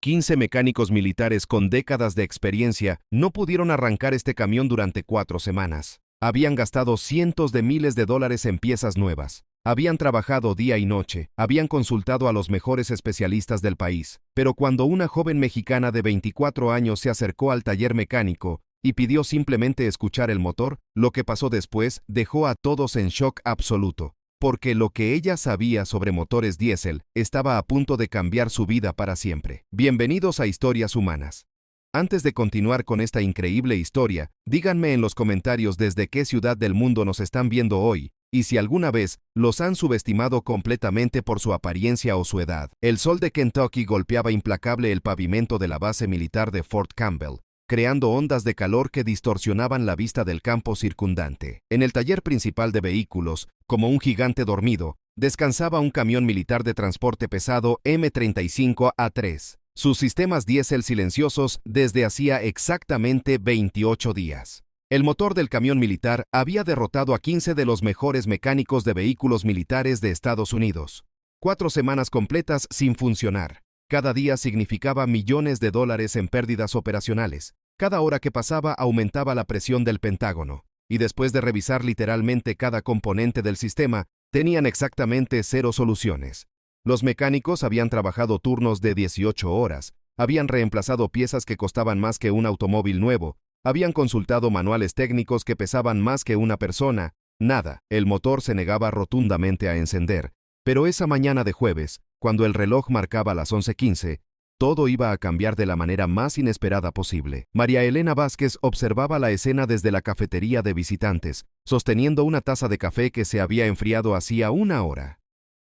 15 mecánicos militares con décadas de experiencia no pudieron arrancar este camión durante 4 semanas. Habían gastado cientos de miles de dólares en piezas nuevas. Habían trabajado día y noche, habían consultado a los mejores especialistas del país. Pero cuando una joven mexicana de 24 años se acercó al taller mecánico y pidió simplemente escuchar el motor, lo que pasó después dejó a todos en shock absoluto. Porque lo que ella sabía sobre motores diésel estaba a punto de cambiar su vida para siempre. Bienvenidos a Historias Humanas. Antes de continuar con esta increíble historia, díganme en los comentarios desde qué ciudad del mundo nos están viendo hoy, y si alguna vez los han subestimado completamente por su apariencia o su edad. El sol de Kentucky golpeaba implacable el pavimento de la base militar de Fort Campbell, creando ondas de calor que distorsionaban la vista del campo circundante. En el taller principal de vehículos, como un gigante dormido, descansaba un camión militar de transporte pesado M35A3. Sus sistemas diésel silenciosos desde hacía exactamente 28 días. El motor del camión militar había derrotado a 15 de los mejores mecánicos de vehículos militares de Estados Unidos. 4 semanas completas sin funcionar. Cada día significaba millones de dólares en pérdidas operacionales. Cada hora que pasaba aumentaba la presión del Pentágono. Y después de revisar literalmente cada componente del sistema, tenían exactamente 0 soluciones. Los mecánicos habían trabajado turnos de 18 horas, habían reemplazado piezas que costaban más que un automóvil nuevo, habían consultado manuales técnicos que pesaban más que una persona. Nada, el motor se negaba rotundamente a encender. Pero esa mañana de jueves, cuando el reloj marcaba las 11:15, todo iba a cambiar de la manera más inesperada posible. María Elena Vázquez observaba la escena desde la cafetería de visitantes, sosteniendo una taza de café que se había enfriado hacía una hora.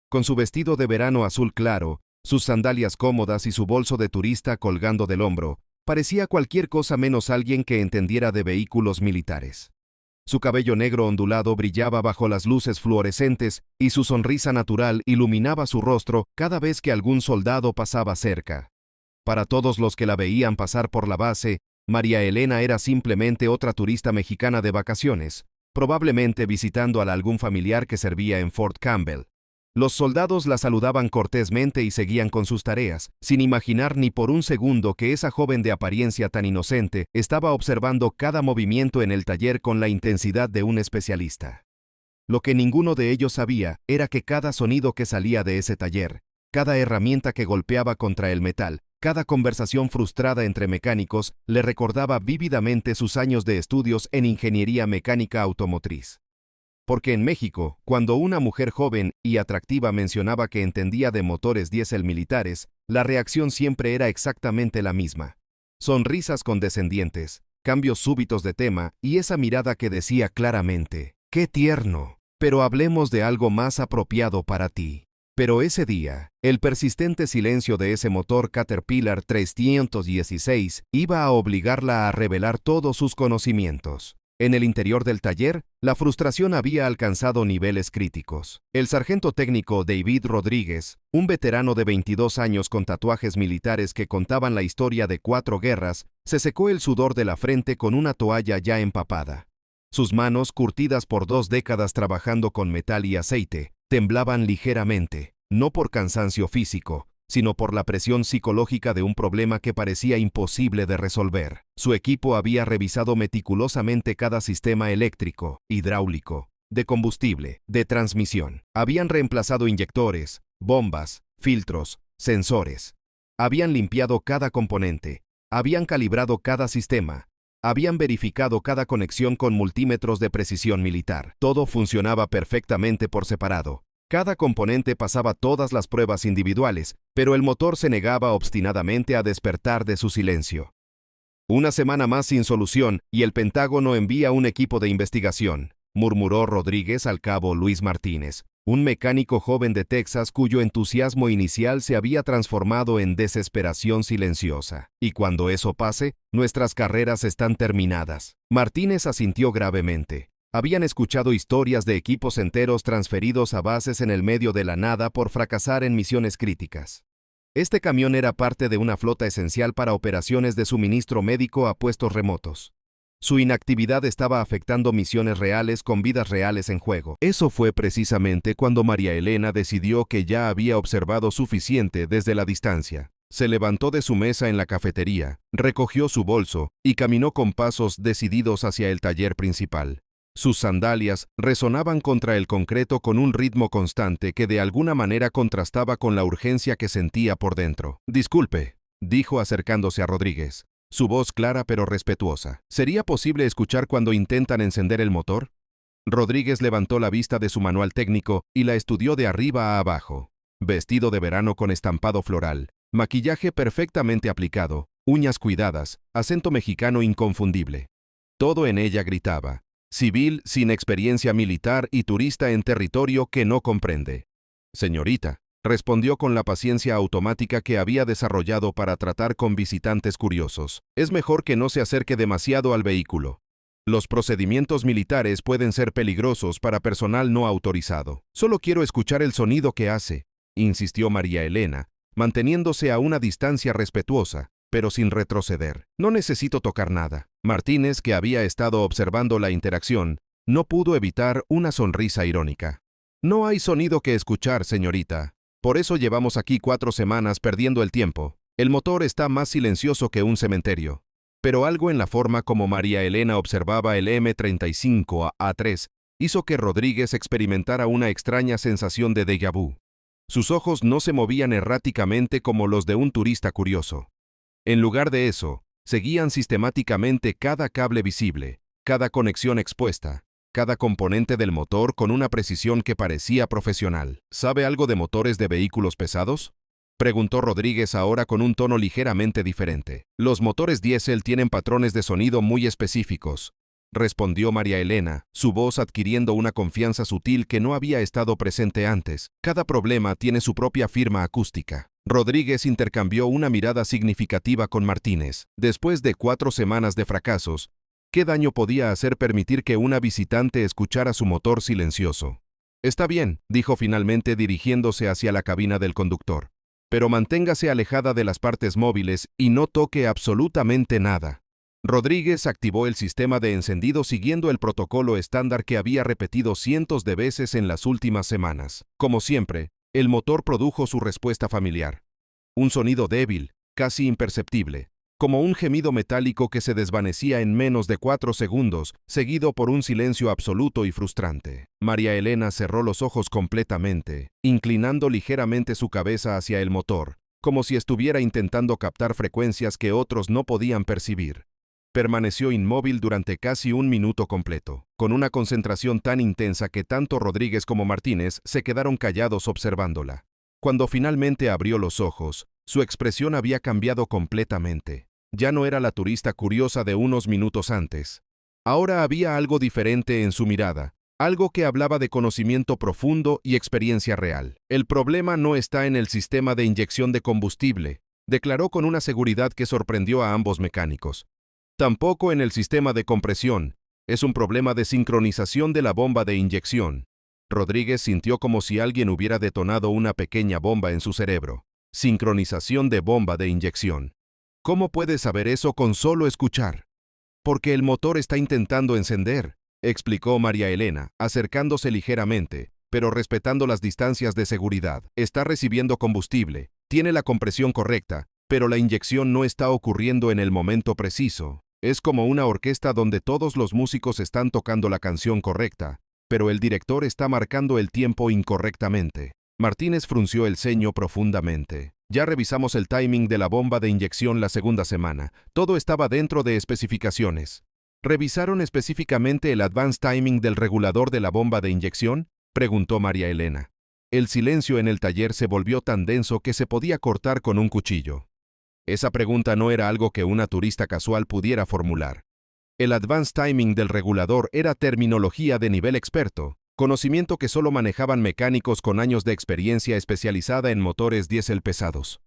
Con su vestido de verano azul claro, sus sandalias cómodas y su bolso de turista colgando del hombro, parecía cualquier cosa menos alguien que entendiera de vehículos militares. Su cabello negro ondulado brillaba bajo las luces fluorescentes y su sonrisa natural iluminaba su rostro cada vez que algún soldado pasaba cerca. Para todos los que la veían pasar por la base, María Elena era simplemente otra turista mexicana de vacaciones, probablemente visitando a algún familiar que servía en Fort Campbell. Los soldados la saludaban cortésmente y seguían con sus tareas, sin imaginar ni por un segundo que esa joven de apariencia tan inocente estaba observando cada movimiento en el taller con la intensidad de un especialista. Lo que ninguno de ellos sabía era que cada sonido que salía de ese taller, cada herramienta que golpeaba contra el metal, cada conversación frustrada entre mecánicos le recordaba vívidamente sus años de estudios en ingeniería mecánica automotriz. Porque en México, cuando una mujer joven y atractiva mencionaba que entendía de motores diésel militares, la reacción siempre era exactamente la misma. Sonrisas condescendientes, cambios súbitos de tema y esa mirada que decía claramente, ¡qué tierno! Pero hablemos de algo más apropiado para ti. Pero ese día, el persistente silencio de ese motor Caterpillar 316 iba a obligarla a revelar todos sus conocimientos. En el interior del taller, la frustración había alcanzado niveles críticos. El sargento técnico David Rodríguez, un veterano de 22 años con tatuajes militares que contaban la historia de 4 guerras, se secó el sudor de la frente con una toalla ya empapada. Sus manos, curtidas por 2 décadas trabajando con metal y aceite, temblaban ligeramente, no por cansancio físico, sino por la presión psicológica de un problema que parecía imposible de resolver. Su equipo había revisado meticulosamente cada sistema eléctrico, hidráulico, de combustible, de transmisión. Habían reemplazado inyectores, bombas, filtros, sensores. Habían limpiado cada componente. Habían calibrado cada sistema. Habían verificado cada conexión con multímetros de precisión militar. Todo funcionaba perfectamente por separado. Cada componente pasaba todas las pruebas individuales, pero el motor se negaba obstinadamente a despertar de su silencio. Una semana más sin solución y el Pentágono envía un equipo de investigación, murmuró Rodríguez al cabo Luis Martínez, un mecánico joven de Texas cuyo entusiasmo inicial se había transformado en desesperación silenciosa. Y cuando eso pase, nuestras carreras están terminadas. Martínez asintió gravemente. Habían escuchado historias de equipos enteros transferidos a bases en el medio de la nada por fracasar en misiones críticas. Este camión era parte de una flota esencial para operaciones de suministro médico a puestos remotos. Su inactividad estaba afectando misiones reales con vidas reales en juego. Eso fue precisamente cuando María Elena decidió que ya había observado suficiente desde la distancia. Se levantó de su mesa en la cafetería, recogió su bolso y caminó con pasos decididos hacia el taller principal. Sus sandalias resonaban contra el concreto con un ritmo constante que de alguna manera contrastaba con la urgencia que sentía por dentro. «Disculpe», dijo acercándose a Rodríguez, su voz clara pero respetuosa. «¿Sería posible escuchar cuando intentan encender el motor?» Rodríguez levantó la vista de su manual técnico y la estudió de arriba a abajo. Vestido de verano con estampado floral, maquillaje perfectamente aplicado, uñas cuidadas, acento mexicano inconfundible. Todo en ella gritaba: civil sin experiencia militar y turista en territorio que no comprende. «Señorita», respondió con la paciencia automática que había desarrollado para tratar con visitantes curiosos, «es mejor que no se acerque demasiado al vehículo. Los procedimientos militares pueden ser peligrosos para personal no autorizado. Solo quiero escuchar el sonido que hace», insistió María Elena, manteniéndose a una distancia respetuosa, pero sin retroceder. «No necesito tocar nada». Martínez, que había estado observando la interacción, no pudo evitar una sonrisa irónica. «No hay sonido que escuchar, señorita. Por eso llevamos aquí 4 semanas perdiendo el tiempo. El motor está más silencioso que un cementerio». Pero algo en la forma como María Elena observaba el M35A3 hizo que Rodríguez experimentara una extraña sensación de déjà vu. Sus ojos no se movían erráticamente como los de un turista curioso. En lugar de eso, seguían sistemáticamente cada cable visible, cada conexión expuesta, cada componente del motor con una precisión que parecía profesional. «¿Sabe algo de motores de vehículos pesados?», preguntó Rodríguez ahora con un tono ligeramente diferente. «Los motores diésel tienen patrones de sonido muy específicos», respondió María Elena, su voz adquiriendo una confianza sutil que no había estado presente antes. «Cada problema tiene su propia firma acústica». Rodríguez intercambió una mirada significativa con Martínez. Después de 4 semanas de fracasos, ¿qué daño podía hacer permitir que una visitante escuchara su motor silencioso? «Está bien», dijo finalmente dirigiéndose hacia la cabina del conductor. «Pero manténgase alejada de las partes móviles y no toque absolutamente nada». Rodríguez activó el sistema de encendido siguiendo el protocolo estándar que había repetido cientos de veces en las últimas semanas. Como siempre, el motor produjo su respuesta familiar. Un sonido débil, casi imperceptible, como un gemido metálico que se desvanecía en menos de 4 segundos, seguido por un silencio absoluto y frustrante. María Elena cerró los ojos completamente, inclinando ligeramente su cabeza hacia el motor, como si estuviera intentando captar frecuencias que otros no podían percibir. Permaneció inmóvil durante casi 1 minuto completo, con una concentración tan intensa que tanto Rodríguez como Martínez se quedaron callados observándola. Cuando finalmente abrió los ojos, su expresión había cambiado completamente. Ya no era la turista curiosa de unos minutos antes. Ahora había algo diferente en su mirada, algo que hablaba de conocimiento profundo y experiencia real. «El problema no está en el sistema de inyección de combustible», declaró con una seguridad que sorprendió a ambos mecánicos. «Tampoco en el sistema de compresión. Es un problema de sincronización de la bomba de inyección». Rodríguez sintió como si alguien hubiera detonado una pequeña bomba en su cerebro. Sincronización de bomba de inyección. «¿Cómo puede saber eso con solo escuchar?» «Porque el motor está intentando encender», explicó María Elena, acercándose ligeramente, pero respetando las distancias de seguridad. «Está recibiendo combustible, tiene la compresión correcta, pero la inyección no está ocurriendo en el momento preciso. Es como una orquesta donde todos los músicos están tocando la canción correcta, pero el director está marcando el tiempo incorrectamente». Martínez frunció el ceño profundamente. «Ya revisamos el timing de la bomba de inyección la segunda semana. Todo estaba dentro de especificaciones». «¿Revisaron específicamente el advance timing del regulador de la bomba de inyección?», preguntó María Elena. El silencio en el taller se volvió tan denso que se podía cortar con un cuchillo. Esa pregunta no era algo que una turista casual pudiera formular. El advance timing del regulador era terminología de nivel experto, conocimiento que solo manejaban mecánicos con años de experiencia especializada en motores diésel pesados.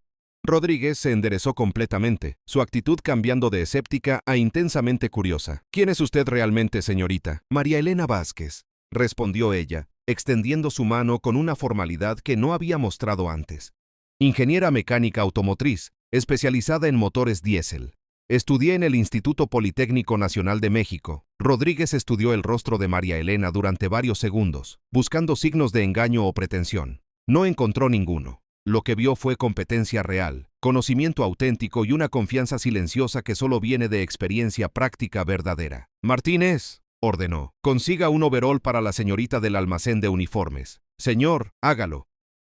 Rodríguez se enderezó completamente, su actitud cambiando de escéptica a intensamente curiosa. «¿Quién es usted realmente, señorita?» «María Elena Vázquez», respondió ella, extendiendo su mano con una formalidad que no había mostrado antes. «Ingeniera mecánica automotriz, especializada en motores diésel. Estudié en el Instituto Politécnico Nacional de México». Rodríguez estudió el rostro de María Elena durante varios segundos, buscando signos de engaño o pretensión. No encontró ninguno. Lo que vio fue competencia real, conocimiento auténtico y una confianza silenciosa que solo viene de experiencia práctica verdadera. Martínez, ordenó, consiga un overol para la señorita del almacén de uniformes. Señor, hágalo.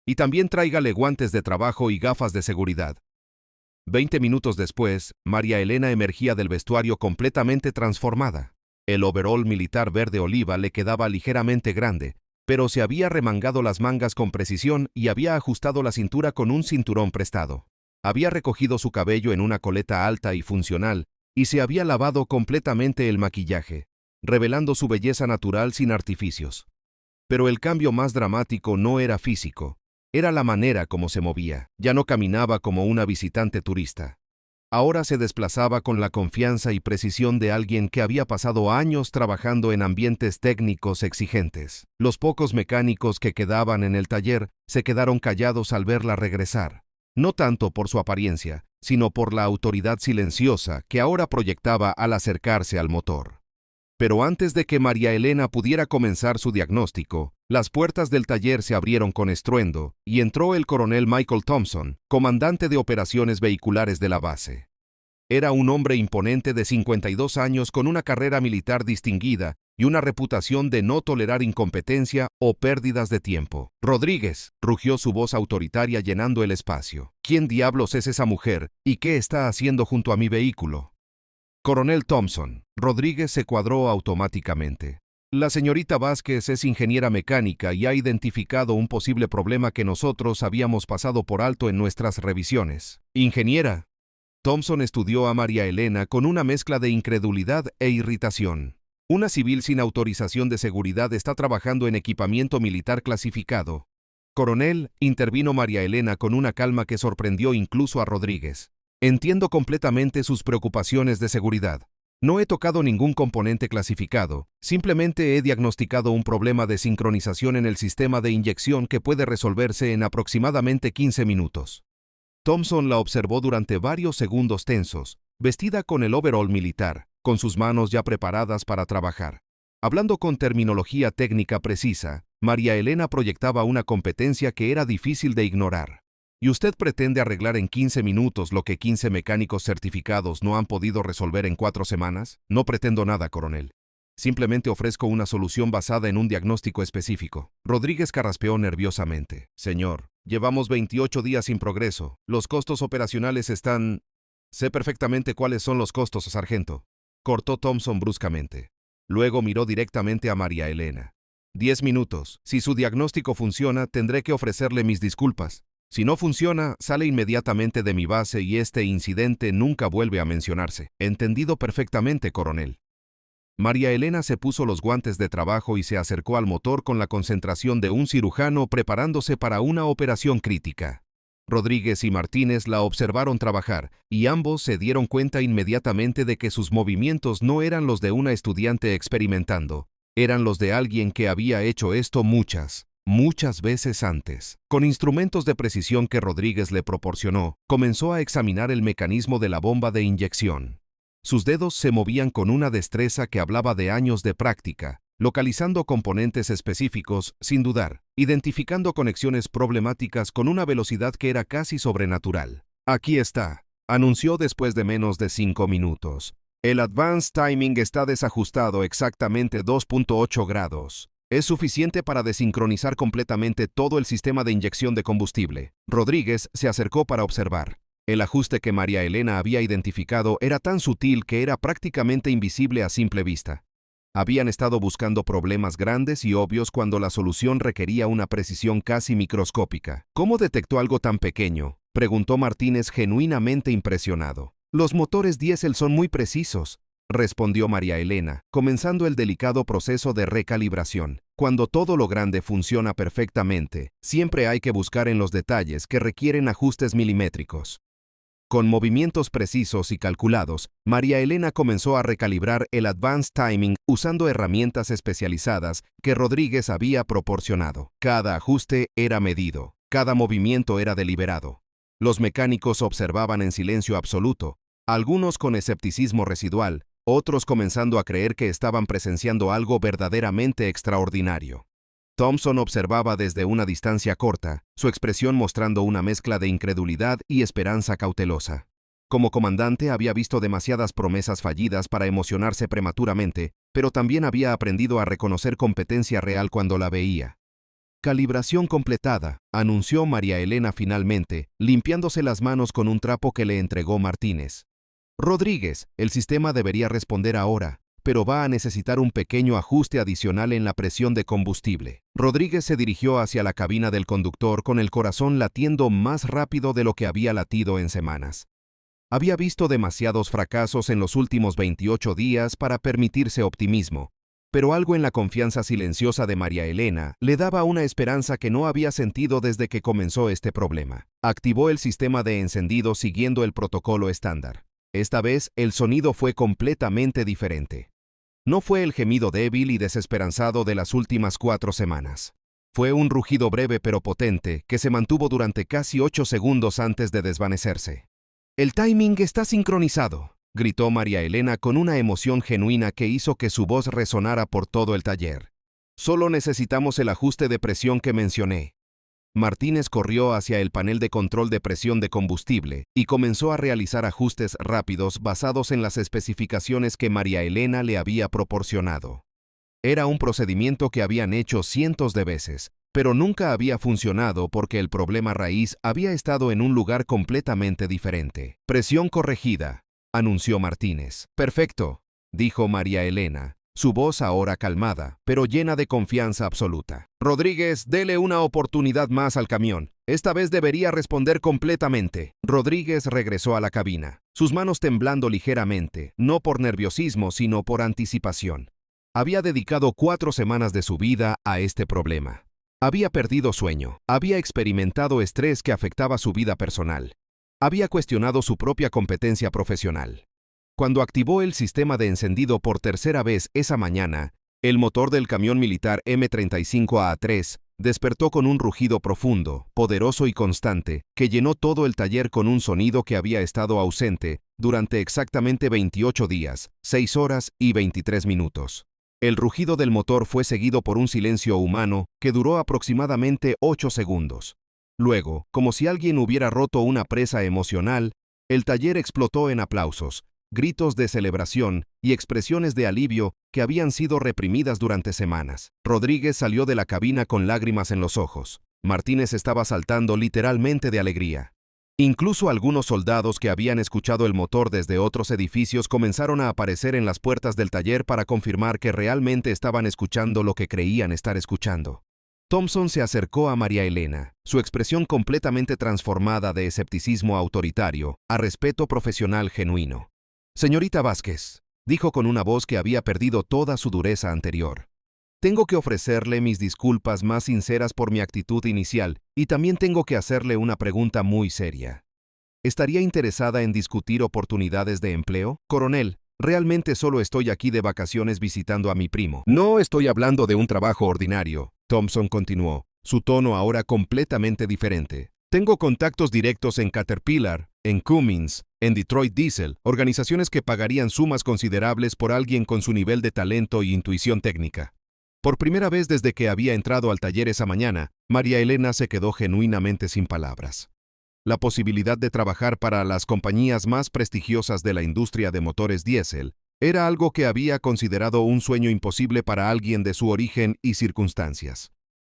Y también tráigale guantes de trabajo y gafas de seguridad. 20 minutos después, María Elena emergía del vestuario completamente transformada. El overol militar verde oliva le quedaba ligeramente grande, pero se había remangado las mangas con precisión y había ajustado la cintura con un cinturón prestado. Había recogido su cabello en una coleta alta y funcional, y se había lavado completamente el maquillaje, revelando su belleza natural sin artificios. Pero el cambio más dramático no era físico. Era la manera como se movía. Ya no caminaba como una visitante turista. Ahora se desplazaba con la confianza y precisión de alguien que había pasado años trabajando en ambientes técnicos exigentes. Los pocos mecánicos que quedaban en el taller se quedaron callados al verla regresar, no tanto por su apariencia, sino por la autoridad silenciosa que ahora proyectaba al acercarse al motor. Pero antes de que María Elena pudiera comenzar su diagnóstico, las puertas del taller se abrieron con estruendo y entró el coronel Michael Thompson, comandante de operaciones vehiculares de la base. Era un hombre imponente de 52 años con una carrera militar distinguida y una reputación de no tolerar incompetencia o pérdidas de tiempo. «Rodríguez», rugió su voz autoritaria llenando el espacio. «¿Quién diablos es esa mujer y qué está haciendo junto a mi vehículo?» «Coronel Thompson», Rodríguez se cuadró automáticamente. «La señorita Vázquez es ingeniera mecánica y ha identificado un posible problema que nosotros habíamos pasado por alto en nuestras revisiones». «¿Ingeniera?» Thompson estudió a María Elena con una mezcla de incredulidad e irritación. «Una civil sin autorización de seguridad está trabajando en equipamiento militar clasificado». «Coronel», intervino María Elena con una calma que sorprendió incluso a Rodríguez. «Entiendo completamente sus preocupaciones de seguridad. No he tocado ningún componente clasificado, simplemente he diagnosticado un problema de sincronización en el sistema de inyección que puede resolverse en aproximadamente 15 minutos». Thompson la observó durante varios segundos tensos, vestida con el overol militar, con sus manos ya preparadas para trabajar. Hablando con terminología técnica precisa, María Elena proyectaba una competencia que era difícil de ignorar. ¿Y usted pretende arreglar en 15 minutos lo que 15 mecánicos certificados no han podido resolver en 4 semanas? No pretendo nada, coronel. Simplemente ofrezco una solución basada en un diagnóstico específico. Rodríguez carraspeó nerviosamente. «Señor, llevamos 28 días sin progreso. Los costos operacionales están...» «Sé perfectamente cuáles son los costos, sargento», cortó Thompson bruscamente. Luego miró directamente a María Elena. 10 minutos. Si su diagnóstico funciona, tendré que ofrecerle mis disculpas. Si no funciona, sale inmediatamente de mi base y este incidente nunca vuelve a mencionarse. Entendido perfectamente, coronel. María Elena se puso los guantes de trabajo y se acercó al motor con la concentración de un cirujano preparándose para una operación crítica. Rodríguez y Martínez la observaron trabajar, y ambos se dieron cuenta inmediatamente de que sus movimientos no eran los de una estudiante experimentando, eran los de alguien que había hecho esto muchas veces antes. Con instrumentos de precisión que Rodríguez le proporcionó, comenzó a examinar el mecanismo de la bomba de inyección. Sus dedos se movían con una destreza que hablaba de años de práctica, localizando componentes específicos sin dudar, identificando conexiones problemáticas con una velocidad que era casi sobrenatural. «Aquí está», anunció después de menos de 5 minutos. «El Advanced Timing está desajustado exactamente 2.8 grados. Es suficiente para desincronizar completamente todo el sistema de inyección de combustible». Rodríguez se acercó para observar. El ajuste que María Elena había identificado era tan sutil que era prácticamente invisible a simple vista. Habían estado buscando problemas grandes y obvios cuando la solución requería una precisión casi microscópica. «¿Cómo detectó algo tan pequeño?», preguntó Martínez genuinamente impresionado. «Los motores diésel son muy precisos», respondió María Elena, comenzando el delicado proceso de recalibración. «Cuando todo lo grande funciona perfectamente, siempre hay que buscar en los detalles que requieren ajustes milimétricos». Con movimientos precisos y calculados, María Elena comenzó a recalibrar el Advanced Timing usando herramientas especializadas que Rodríguez había proporcionado. Cada ajuste era medido, cada movimiento era deliberado. Los mecánicos observaban en silencio absoluto, algunos con escepticismo residual, otros comenzando a creer que estaban presenciando algo verdaderamente extraordinario. Thompson observaba desde una distancia corta, su expresión mostrando una mezcla de incredulidad y esperanza cautelosa. Como comandante había visto demasiadas promesas fallidas para emocionarse prematuramente, pero también había aprendido a reconocer competencia real cuando la veía. Calibración completada, anunció María Elena finalmente, limpiándose las manos con un trapo que le entregó Martínez. Rodríguez, el sistema debería responder ahora, pero va a necesitar un pequeño ajuste adicional en la presión de combustible. Rodríguez se dirigió hacia la cabina del conductor con el corazón latiendo más rápido de lo que había latido en semanas. Había visto demasiados fracasos en los últimos 28 días para permitirse optimismo, pero algo en la confianza silenciosa de María Elena le daba una esperanza que no había sentido desde que comenzó este problema. Activó el sistema de encendido siguiendo el protocolo estándar. Esta vez el sonido fue completamente diferente. No fue el gemido débil y desesperanzado de las últimas 4 semanas. Fue un rugido breve pero potente que se mantuvo durante casi 8 segundos antes de desvanecerse. «El timing está sincronizado», gritó María Elena con una emoción genuina que hizo que su voz resonara por todo el taller. «Solo necesitamos el ajuste de presión que mencioné». Martínez corrió hacia el panel de control de presión de combustible y comenzó a realizar ajustes rápidos basados en las especificaciones que María Elena le había proporcionado. Era un procedimiento que habían hecho cientos de veces, pero nunca había funcionado porque el problema raíz había estado en un lugar completamente diferente. «Presión corregida», anunció Martínez. «Perfecto», dijo María Elena, su voz ahora calmada, pero llena de confianza absoluta. «Rodríguez, dele una oportunidad más al camión. Esta vez debería responder completamente». Rodríguez regresó a la cabina, sus manos temblando ligeramente, no por nerviosismo, sino por anticipación. Había dedicado 4 semanas de su vida a este problema. Había perdido sueño, había experimentado estrés que afectaba su vida personal. Había cuestionado su propia competencia profesional. Cuando activó el sistema de encendido por tercera vez esa mañana, el motor del camión militar M35A3 despertó con un rugido profundo, poderoso y constante, que llenó todo el taller con un sonido que había estado ausente durante exactamente 28 días, 6 horas y 23 minutos. El rugido del motor fue seguido por un silencio humano que duró aproximadamente 8 segundos. Luego, como si alguien hubiera roto una presa emocional, el taller explotó en aplausos, gritos de celebración y expresiones de alivio que habían sido reprimidas durante semanas. Rodríguez salió de la cabina con lágrimas en los ojos. Martínez estaba saltando literalmente de alegría. Incluso algunos soldados que habían escuchado el motor desde otros edificios comenzaron a aparecer en las puertas del taller para confirmar que realmente estaban escuchando lo que creían estar escuchando. Thompson se acercó a María Elena, su expresión completamente transformada de escepticismo autoritario a respeto profesional genuino. «Señorita Vázquez», dijo con una voz que había perdido toda su dureza anterior. «Tengo que ofrecerle mis disculpas más sinceras por mi actitud inicial y también tengo que hacerle una pregunta muy seria. ¿Estaría interesada en discutir oportunidades de empleo? Coronel, realmente solo estoy aquí de vacaciones visitando a mi primo». «No estoy hablando de un trabajo ordinario», Thompson continuó, su tono ahora completamente diferente. «Tengo contactos directos en Caterpillar, en Cummins, en Detroit Diesel, organizaciones que pagarían sumas considerables por alguien con su nivel de talento y intuición técnica». Por primera vez desde que había entrado al taller esa mañana, María Elena se quedó genuinamente sin palabras. La posibilidad de trabajar para las compañías más prestigiosas de la industria de motores diésel era algo que había considerado un sueño imposible para alguien de su origen y circunstancias.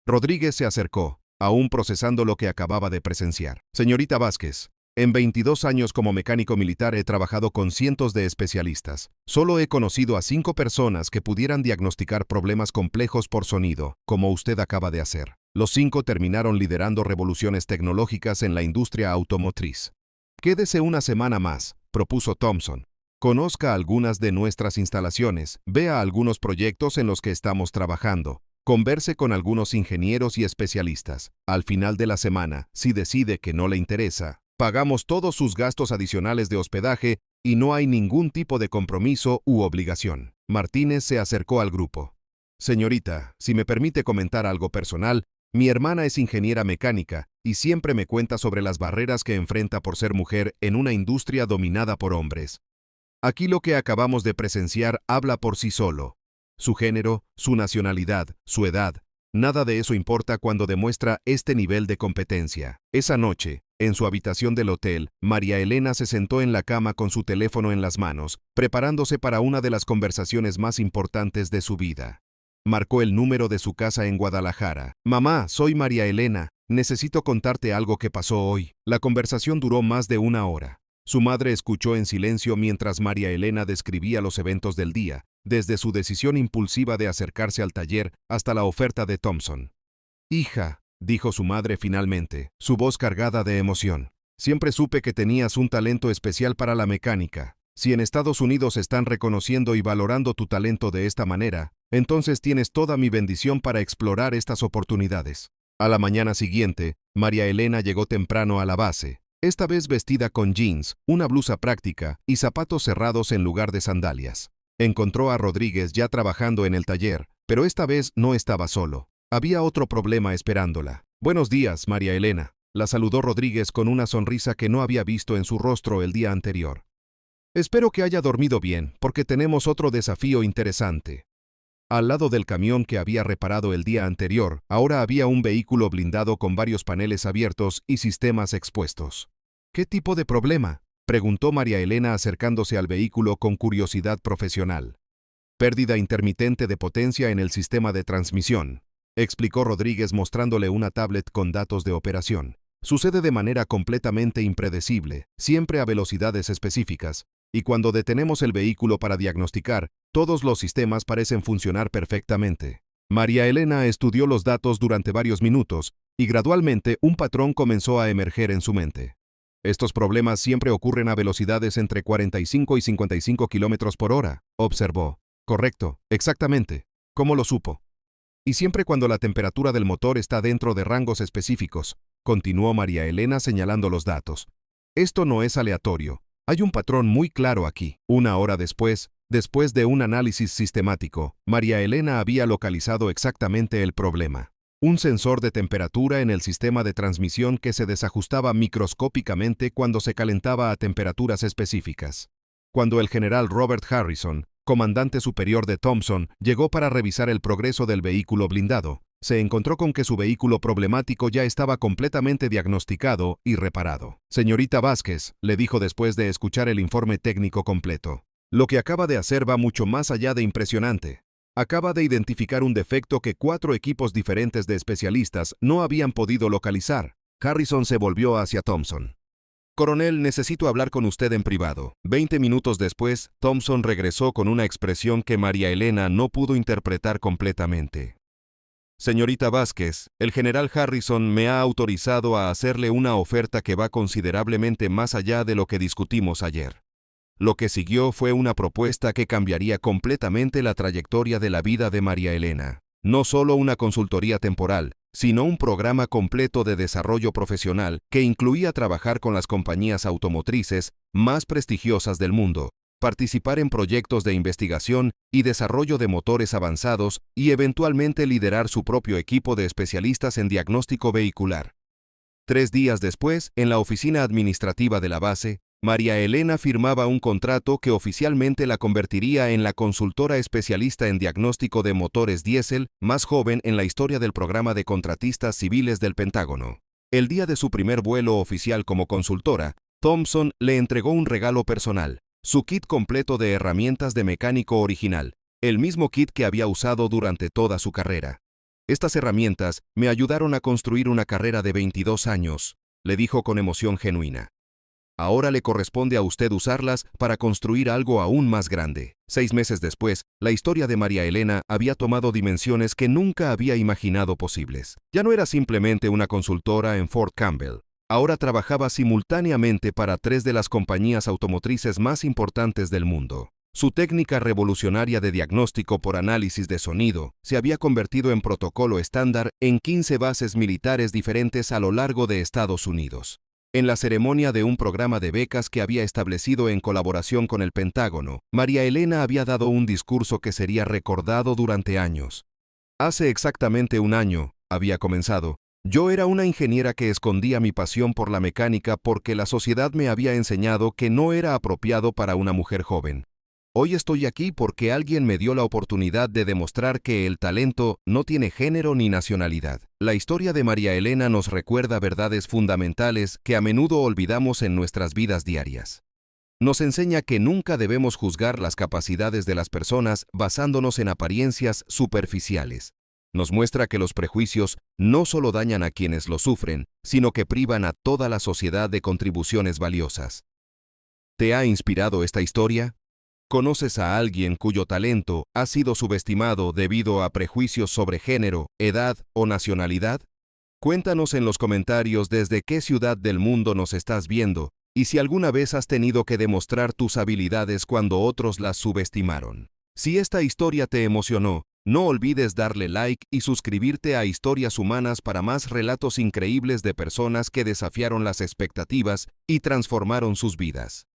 Rodríguez se acercó, aún procesando lo que acababa de presenciar. «Señorita Vázquez, en 22 años como mecánico militar he trabajado con cientos de especialistas. Solo he conocido a 5 personas que pudieran diagnosticar problemas complejos por sonido, como usted acaba de hacer. Los 5 terminaron liderando revoluciones tecnológicas en la industria automotriz. Quédese una semana más», propuso Thompson. «Conozca algunas de nuestras instalaciones, vea algunos proyectos en los que estamos trabajando. Converse con algunos ingenieros y especialistas. Al final de la semana, si decide que no le interesa, pagamos todos sus gastos adicionales de hospedaje y no hay ningún tipo de compromiso u obligación». Martínez se acercó al grupo. «Señorita, si me permite comentar algo personal, mi hermana es ingeniera mecánica y siempre me cuenta sobre las barreras que enfrenta por ser mujer en una industria dominada por hombres. Aquí lo que acabamos de presenciar habla por sí solo. Su género, su nacionalidad, su edad, Nada de eso importa cuando demuestra este nivel de competencia. Esa noche, en su habitación del hotel, María Elena se sentó en la cama con su teléfono en las manos, preparándose para una de las conversaciones más importantes de su vida. Marcó el número de su casa en Guadalajara. «Mamá, soy María Elena. Necesito contarte algo que pasó hoy». La conversación duró más de una hora. Su madre escuchó en silencio mientras María Elena describía los eventos del día, desde su decisión impulsiva de acercarse al taller hasta la oferta de Thomson. «Hija», dijo su madre finalmente, su voz cargada de emoción, «siempre supe que tenías un talento especial para la mecánica. Si en Estados Unidos están reconociendo y valorando tu talento de esta manera, entonces tienes toda mi bendición para explorar estas oportunidades». A la mañana siguiente, María Elena llegó temprano a la base, esta vez vestida con jeans, una blusa práctica y zapatos cerrados en lugar de sandalias. Encontró a Rodríguez ya trabajando en el taller, pero esta vez no estaba solo. Había otro problema esperándola. «Buenos días, María Elena», la saludó Rodríguez con una sonrisa que no había visto en su rostro el día anterior. «Espero que haya dormido bien, porque tenemos otro desafío interesante». Al lado del camión que había reparado el día anterior, ahora había un vehículo blindado con varios paneles abiertos y sistemas expuestos. «¿Qué tipo de problema?», preguntó María Elena acercándose al vehículo con curiosidad profesional. «Pérdida intermitente de potencia en el sistema de transmisión», explicó Rodríguez mostrándole una tablet con datos de operación. «Sucede de manera completamente impredecible, siempre a velocidades específicas, y cuando detenemos el vehículo para diagnosticar, todos los sistemas parecen funcionar perfectamente». María Elena estudió los datos durante varios minutos, y gradualmente un patrón comenzó a emerger en su mente. «Estos problemas siempre ocurren a velocidades entre 45 y 55 kilómetros por hora», observó. «Correcto, exactamente. ¿Cómo lo supo?» «Y siempre cuando la temperatura del motor está dentro de rangos específicos», continuó María Elena señalando los datos. «Esto no es aleatorio. Hay un patrón muy claro aquí». Una hora después de un análisis sistemático, María Elena había localizado exactamente el problema. Un sensor de temperatura en el sistema de transmisión que se desajustaba microscópicamente cuando se calentaba a temperaturas específicas. Cuando el general Robert Harrison, comandante superior de Thomson, llegó para revisar el progreso del vehículo blindado, se encontró con que su vehículo problemático ya estaba completamente diagnosticado y reparado. «Señorita Vázquez», le dijo después de escuchar el informe técnico completo, «lo que acaba de hacer va mucho más allá de impresionante. Acaba de identificar un defecto que 4 equipos diferentes de especialistas no habían podido localizar». Harrison se volvió hacia Thomson. «Coronel, necesito hablar con usted en privado». 20 minutos después, Thomson regresó con una expresión que María Elena no pudo interpretar completamente. «Señorita Vázquez, el general Harrison me ha autorizado a hacerle una oferta que va considerablemente más allá de lo que discutimos ayer». Lo que siguió fue una propuesta que cambiaría completamente la trayectoria de la vida de María Elena. No solo una consultoría temporal, sino un programa completo de desarrollo profesional que incluía trabajar con las compañías automotrices más prestigiosas del mundo, participar en proyectos de investigación y desarrollo de motores avanzados y eventualmente liderar su propio equipo de especialistas en diagnóstico vehicular. 3 días después, en la oficina administrativa de la base, María Elena firmaba un contrato que oficialmente la convertiría en la consultora especialista en diagnóstico de motores diésel más joven en la historia del programa de contratistas civiles del Pentágono. El día de su primer vuelo oficial como consultora, Thomson le entregó un regalo personal, su kit completo de herramientas de mecánico original, el mismo kit que había usado durante toda su carrera. «Estas herramientas me ayudaron a construir una carrera de 22 años», le dijo con emoción genuina. «Ahora le corresponde a usted usarlas para construir algo aún más grande». 6 meses después, la historia de María Elena había tomado dimensiones que nunca había imaginado posibles. Ya no era simplemente una consultora en Fort Campbell. Ahora trabajaba simultáneamente para 3 de las compañías automotrices más importantes del mundo. Su técnica revolucionaria de diagnóstico por análisis de sonido se había convertido en protocolo estándar en 15 bases militares diferentes a lo largo de Estados Unidos. En la ceremonia de un programa de becas que había establecido en colaboración con el Pentágono, María Elena había dado un discurso que sería recordado durante años. «Hace exactamente un año», había comenzado, «yo era una ingeniera que escondía mi pasión por la mecánica porque la sociedad me había enseñado que no era apropiado para una mujer joven. Hoy estoy aquí porque alguien me dio la oportunidad de demostrar que el talento no tiene género ni nacionalidad. La historia de María Elena nos recuerda verdades fundamentales que a menudo olvidamos en nuestras vidas diarias. Nos enseña que nunca debemos juzgar las capacidades de las personas basándonos en apariencias superficiales. Nos muestra que los prejuicios no solo dañan a quienes los sufren, sino que privan a toda la sociedad de contribuciones valiosas. ¿Te ha inspirado esta historia? ¿Conoces a alguien cuyo talento ha sido subestimado debido a prejuicios sobre género, edad o nacionalidad? Cuéntanos en los comentarios desde qué ciudad del mundo nos estás viendo y si alguna vez has tenido que demostrar tus habilidades cuando otros las subestimaron. Si esta historia te emocionó, no olvides darle like y suscribirte a Historias Humanas para más relatos increíbles de personas que desafiaron las expectativas y transformaron sus vidas.